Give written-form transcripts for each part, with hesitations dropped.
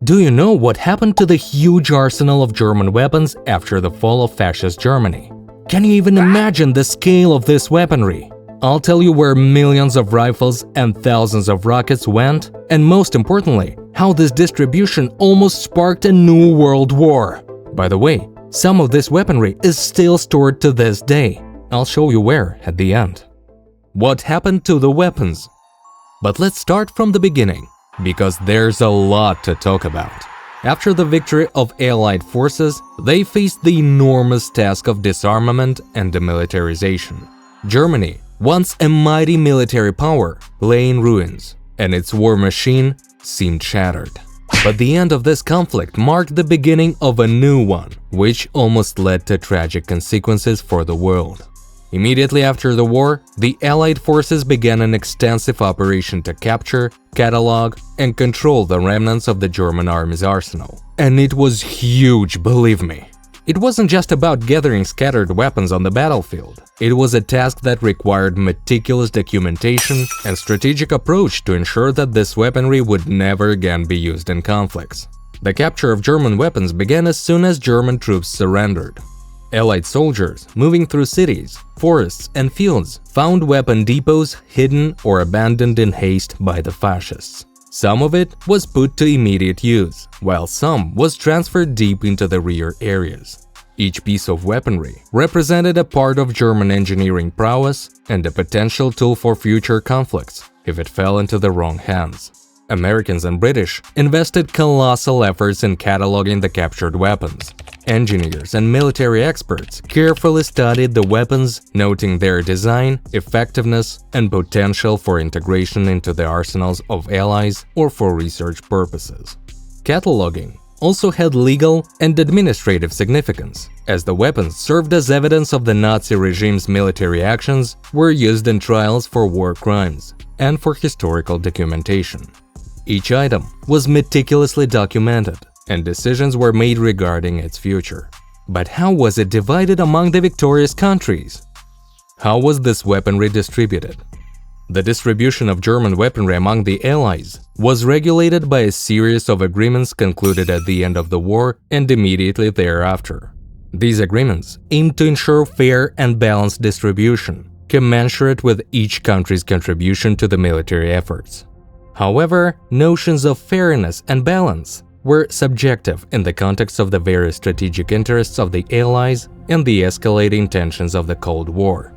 Do you know what happened to the huge arsenal of German weapons after the fall of fascist Germany? Can you even imagine the scale of this weaponry? I'll tell you where millions of rifles and thousands of rockets went, and most importantly, how this distribution almost sparked a new world war. By the way, some of this weaponry is still stored to this day. I'll show you where at the end. What happened to the weapons? But let's start from the beginning, because there's a lot to talk about. After the victory of Allied forces, they faced the enormous task of disarmament and demilitarization. Germany, once a mighty military power, lay in ruins, and its war machine seemed shattered. But the end of this conflict marked the beginning of a new one, which almost led to tragic consequences for the world. Immediately after the war, the Allied forces began an extensive operation to capture, catalog, and control the remnants of the German army's arsenal. And it was huge, believe me. It wasn't just about gathering scattered weapons on the battlefield. It was a task that required meticulous documentation and strategic approach to ensure that this weaponry would never again be used in conflicts. The capture of German weapons began as soon as German troops surrendered. Allied soldiers, moving through cities, forests, and fields, found weapon depots hidden or abandoned in haste by the fascists. Some of it was put to immediate use, while some was transferred deep into the rear areas. Each piece of weaponry represented a part of German engineering prowess and a potential tool for future conflicts if it fell into the wrong hands. Americans and British invested colossal efforts in cataloging the captured weapons. Engineers and military experts carefully studied the weapons, noting their design, effectiveness, and potential for integration into the arsenals of allies or for research purposes. Cataloging also had legal and administrative significance, as the weapons served as evidence of the Nazi regime's military actions, were used in trials for war crimes, and for historical documentation. Each item was meticulously documented, and decisions were made regarding its future. But how was it divided among the victorious countries? How was this weaponry distributed? The distribution of German weaponry among the Allies was regulated by a series of agreements concluded at the end of the war and immediately thereafter. These agreements aimed to ensure fair and balanced distribution, commensurate with each country's contribution to the military efforts. However, notions of fairness and balance were subjective in the context of the various strategic interests of the Allies and the escalating tensions of the Cold War.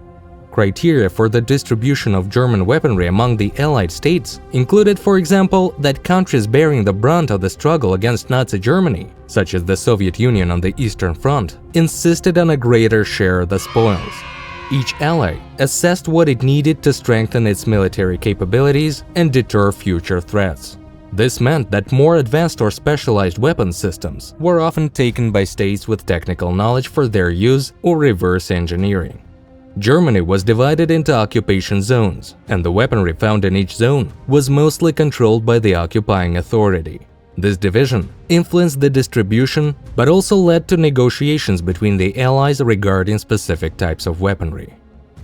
Criteria for the distribution of German weaponry among the Allied states included, for example, that countries bearing the brunt of the struggle against Nazi Germany, such as the Soviet Union on the Eastern Front, insisted on a greater share of the spoils. Each ally assessed what it needed to strengthen its military capabilities and deter future threats. This meant that more advanced or specialized weapon systems were often taken by states with technical knowledge for their use or reverse engineering. Germany was divided into occupation zones, and the weaponry found in each zone was mostly controlled by the occupying authority. This division influenced the distribution, but also led to negotiations between the Allies regarding specific types of weaponry.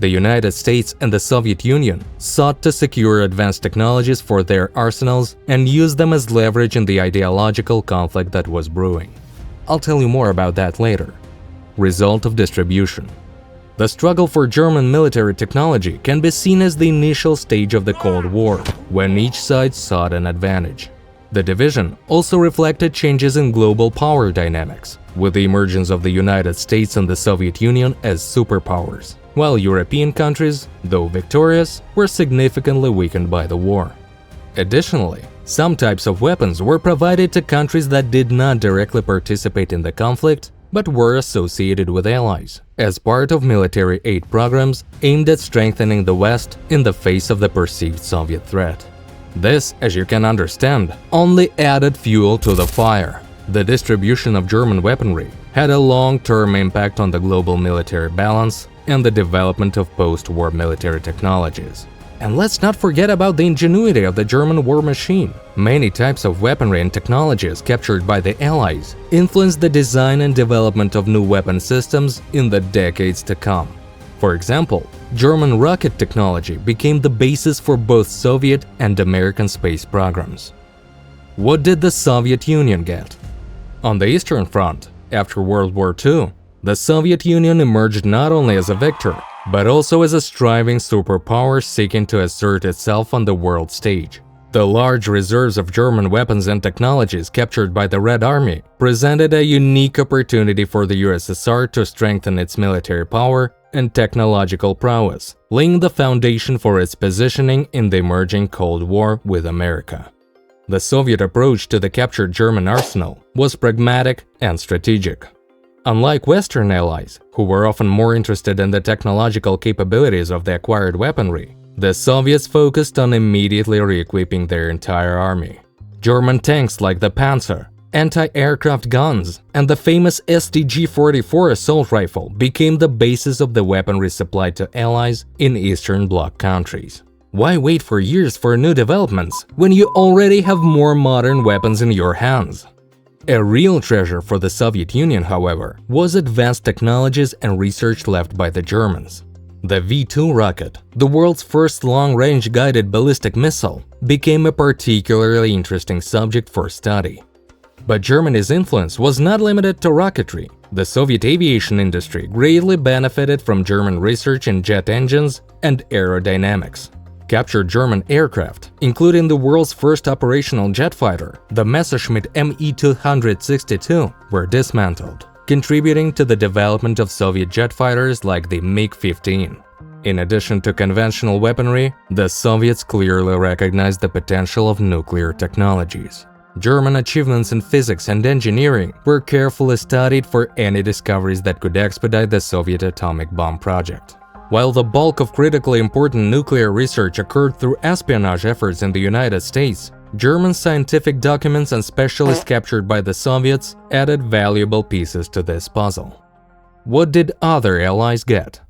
The United States and the Soviet Union sought to secure advanced technologies for their arsenals and use them as leverage in the ideological conflict that was brewing. I'll tell you more about that later. Result of distribution. The struggle for German military technology can be seen as the initial stage of the Cold War, when each side sought an advantage. The division also reflected changes in global power dynamics, with the emergence of the United States and the Soviet Union as superpowers, while European countries, though victorious, were significantly weakened by the war. Additionally, some types of weapons were provided to countries that did not directly participate in the conflict, but were associated with allies, as part of military aid programs aimed at strengthening the West in the face of the perceived Soviet threat. This, as you can understand, only added fuel to the fire. The distribution of German weaponry had a long-term impact on the global military balance and the development of post-war military technologies. And let's not forget about the ingenuity of the German war machine. Many types of weaponry and technologies captured by the Allies influenced the design and development of new weapon systems in the decades to come. For example, German rocket technology became the basis for both Soviet and American space programs. What did the Soviet Union get? On the Eastern Front, after World War II, the Soviet Union emerged not only as a victor, but also as a striving superpower seeking to assert itself on the world stage. The large reserves of German weapons and technologies captured by the Red Army presented a unique opportunity for the USSR to strengthen its military power and technological prowess, laying the foundation for its positioning in the emerging Cold War with America. The Soviet approach to the captured German arsenal was pragmatic and strategic. Unlike Western allies, who were often more interested in the technological capabilities of the acquired weaponry, the Soviets focused on immediately re-equipping their entire army. German tanks like the Panzer, anti-aircraft guns, and the famous STG-44 assault rifle became the basis of the weaponry supplied to allies in Eastern Bloc countries. Why wait for years for new developments when you already have more modern weapons in your hands? A real treasure for the Soviet Union, however, was advanced technologies and research left by the Germans. The V-2 rocket, the world's first long-range guided ballistic missile, became a particularly interesting subject for study. But Germany's influence was not limited to rocketry. The Soviet aviation industry greatly benefited from German research in jet engines and aerodynamics. Captured German aircraft, including the world's first operational jet fighter, the Messerschmitt Me-262, were dismantled, contributing to the development of Soviet jet fighters like the MiG-15. In addition to conventional weaponry, the Soviets clearly recognized the potential of nuclear technologies. German achievements in physics and engineering were carefully studied for any discoveries that could expedite the Soviet atomic bomb project. While the bulk of critically important nuclear research occurred through espionage efforts in the United States, German scientific documents and specialists captured by the Soviets added valuable pieces to this puzzle. What did other allies get?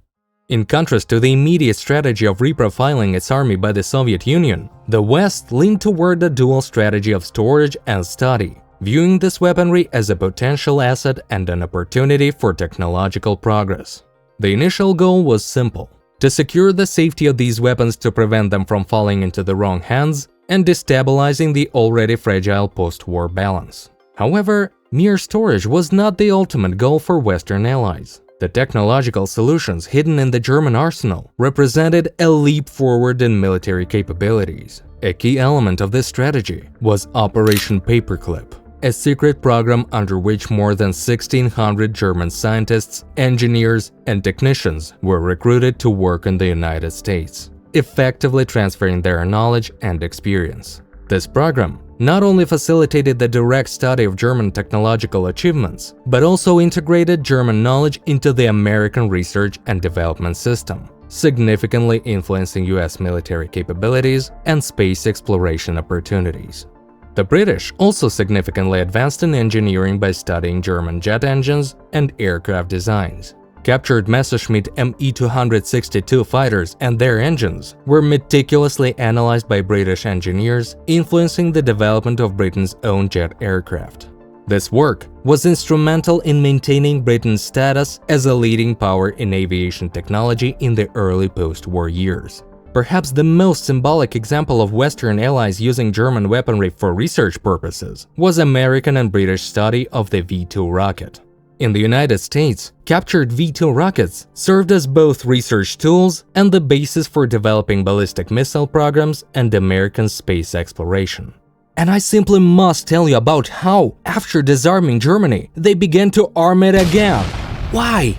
In contrast to the immediate strategy of reprofiling its army by the Soviet Union, the West leaned toward a dual strategy of storage and study, viewing this weaponry as a potential asset and an opportunity for technological progress. The initial goal was simple: to secure the safety of these weapons to prevent them from falling into the wrong hands and destabilizing the already fragile post-war balance. However, mere storage was not the ultimate goal for Western allies. The technological solutions hidden in the German arsenal represented a leap forward in military capabilities. A key element of this strategy was Operation Paperclip, a secret program under which more than 1,600 German scientists, engineers, and technicians were recruited to work in the United States, effectively transferring their knowledge and experience. This program not only facilitated the direct study of German technological achievements, but also integrated German knowledge into the American research and development system, significantly influencing US military capabilities and space exploration opportunities. The British also significantly advanced in engineering by studying German jet engines and aircraft designs. Captured Messerschmitt Me-262 fighters and their engines were meticulously analyzed by British engineers, influencing the development of Britain's own jet aircraft. This work was instrumental in maintaining Britain's status as a leading power in aviation technology in the early post-war years. Perhaps the most symbolic example of Western allies using German weaponry for research purposes was American and British study of the V-2 rocket. In the United States, captured V-2 rockets served as both research tools and the basis for developing ballistic missile programs and American space exploration. And I simply must tell you about how, after disarming Germany, they began to arm it again. Why?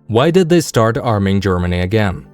Why did they start arming Germany again?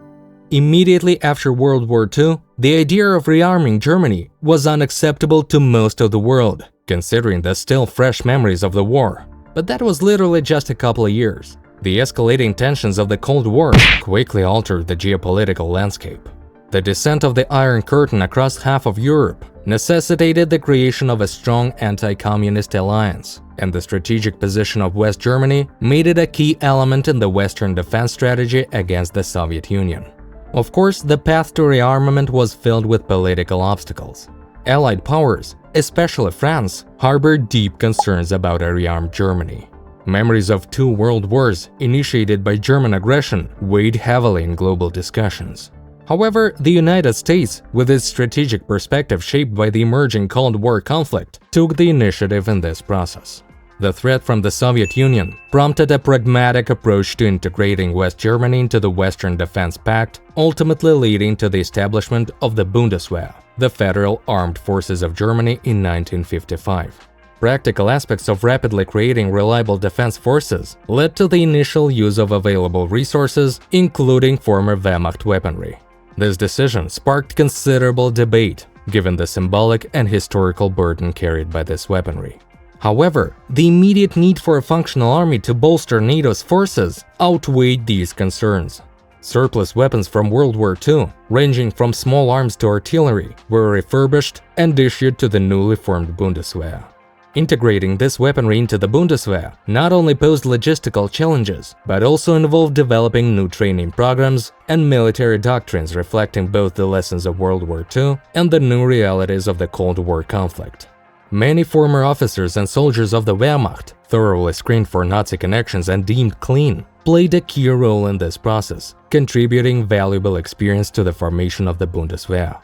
Immediately after World War II, the idea of rearming Germany was unacceptable to most of the world, considering the still fresh memories of the war. But that was literally just a couple of years. The escalating tensions of the Cold War quickly altered the geopolitical landscape. The descent of the Iron Curtain across half of Europe necessitated the creation of a strong anti-communist alliance, and the strategic position of West Germany made it a key element in the Western defense strategy against the Soviet Union. Of course, the path to rearmament was filled with political obstacles. Allied powers, especially France, harbored deep concerns about a rearmed Germany. Memories of two world wars initiated by German aggression weighed heavily in global discussions. However, the United States, with its strategic perspective shaped by the emerging Cold War conflict, took the initiative in this process. The threat from the Soviet Union prompted a pragmatic approach to integrating West Germany into the Western Defense Pact, ultimately leading to the establishment of the Bundeswehr, the Federal Armed Forces of Germany, in 1955. Practical aspects of rapidly creating reliable defense forces led to the initial use of available resources, including former Wehrmacht weaponry. This decision sparked considerable debate, given the symbolic and historical burden carried by this weaponry. However, the immediate need for a functional army to bolster NATO's forces outweighed these concerns. Surplus weapons from World War II, ranging from small arms to artillery, were refurbished and issued to the newly formed Bundeswehr. Integrating this weaponry into the Bundeswehr not only posed logistical challenges, but also involved developing new training programs and military doctrines reflecting both the lessons of World War II and the new realities of the Cold War conflict. Many former officers and soldiers of the Wehrmacht, thoroughly screened for Nazi connections and deemed clean, played a key role in this process, contributing valuable experience to the formation of the Bundeswehr.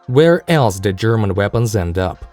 Where else did German weapons end up?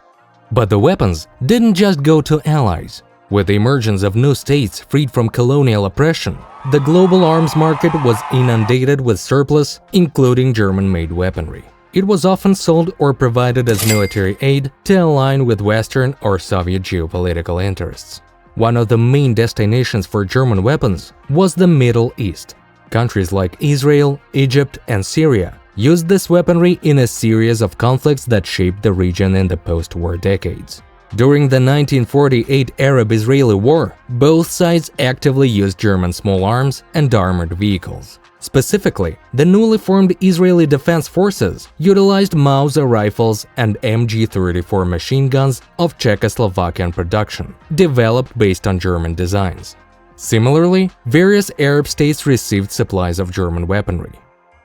But the weapons didn't just go to allies. With the emergence of new states freed from colonial oppression, the global arms market was inundated with surplus, including German-made weaponry. It was often sold or provided as military aid to align with Western or Soviet geopolitical interests. One of the main destinations for German weapons was the Middle East. Countries like Israel, Egypt, and Syria used this weaponry in a series of conflicts that shaped the region in the post-war decades. During the 1948 Arab-Israeli War, both sides actively used German small arms and armored vehicles. Specifically, the newly formed Israeli Defense Forces utilized Mauser rifles and MG-34 machine guns of Czechoslovakian production, developed based on German designs. Similarly, various Arab states received supplies of German weaponry.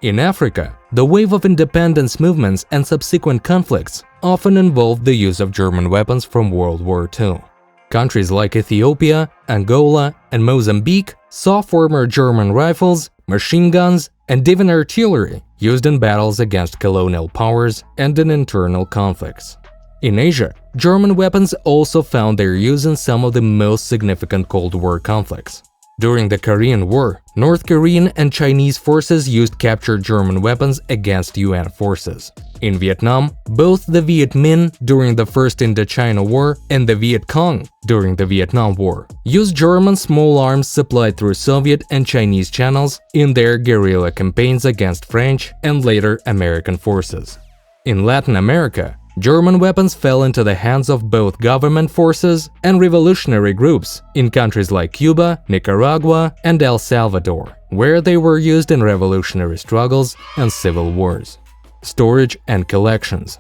In Africa, the wave of independence movements and subsequent conflicts often involved the use of German weapons from World War II. Countries like Ethiopia, Angola, and Mozambique saw former German rifles, machine guns, and even artillery used in battles against colonial powers and in internal conflicts. In Asia, German weapons also found their use in some of the most significant Cold War conflicts. During the Korean War, North Korean and Chinese forces used captured German weapons against UN forces. In Vietnam, both the Viet Minh during the First Indochina War and the Viet Cong during the Vietnam War used German small arms supplied through Soviet and Chinese channels in their guerrilla campaigns against French and later American forces. In Latin America, German weapons fell into the hands of both government forces and revolutionary groups in countries like Cuba, Nicaragua, and El Salvador, where they were used in revolutionary struggles and civil wars. Storage and collections.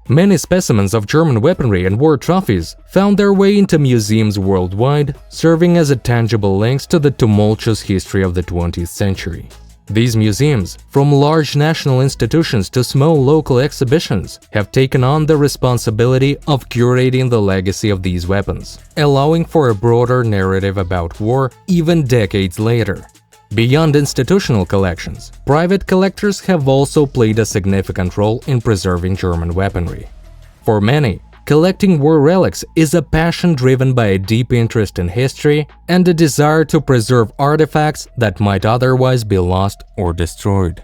Many specimens of German weaponry and war trophies found their way into museums worldwide, serving as tangible links to the tumultuous history of the 20th century. These museums, from large national institutions to small local exhibitions, have taken on the responsibility of curating the legacy of these weapons, allowing for a broader narrative about war even decades later. Beyond institutional collections, private collectors have also played a significant role in preserving German weaponry. For many, collecting war relics is a passion driven by a deep interest in history and a desire to preserve artifacts that might otherwise be lost or destroyed.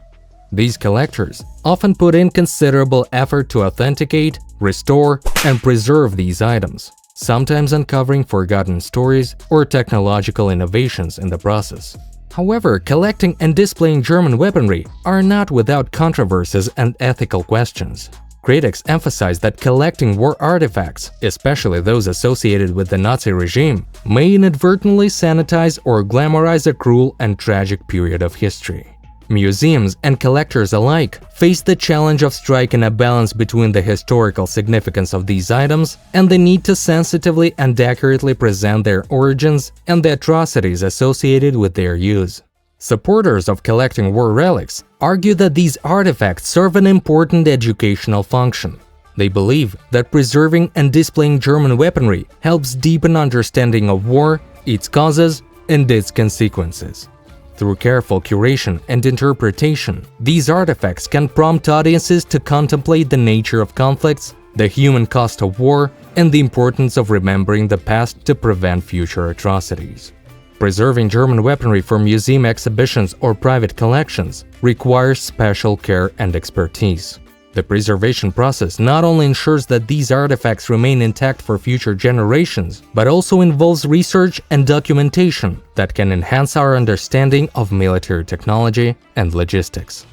These collectors often put in considerable effort to authenticate, restore, and preserve these items, sometimes uncovering forgotten stories or technological innovations in the process. However, collecting and displaying German weaponry are not without controversies and ethical questions. Critics emphasize that collecting war artifacts, especially those associated with the Nazi regime, may inadvertently sanitize or glamorize a cruel and tragic period of history. Museums and collectors alike face the challenge of striking a balance between the historical significance of these items and the need to sensitively and accurately present their origins and the atrocities associated with their use. Supporters of collecting war relics argue that these artifacts serve an important educational function. They believe that preserving and displaying German weaponry helps deepen understanding of war, its causes, and its consequences. Through careful curation and interpretation, these artifacts can prompt audiences to contemplate the nature of conflicts, the human cost of war, and the importance of remembering the past to prevent future atrocities. Preserving German weaponry for museum exhibitions or private collections requires special care and expertise. The preservation process not only ensures that these artifacts remain intact for future generations, but also involves research and documentation that can enhance our understanding of military technology and logistics.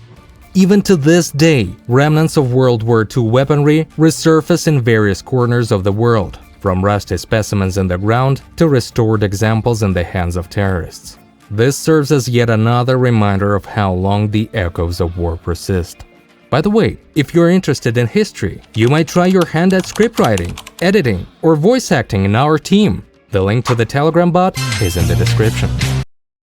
Even to this day, remnants of World War II weaponry resurface in various corners of the world, from rusty specimens in the ground to restored examples in the hands of terrorists. This serves as yet another reminder of how long the echoes of war persist. By the way, if you're interested in history, you might try your hand at scriptwriting, editing, or voice acting in our team. The link to the Telegram bot is in the description.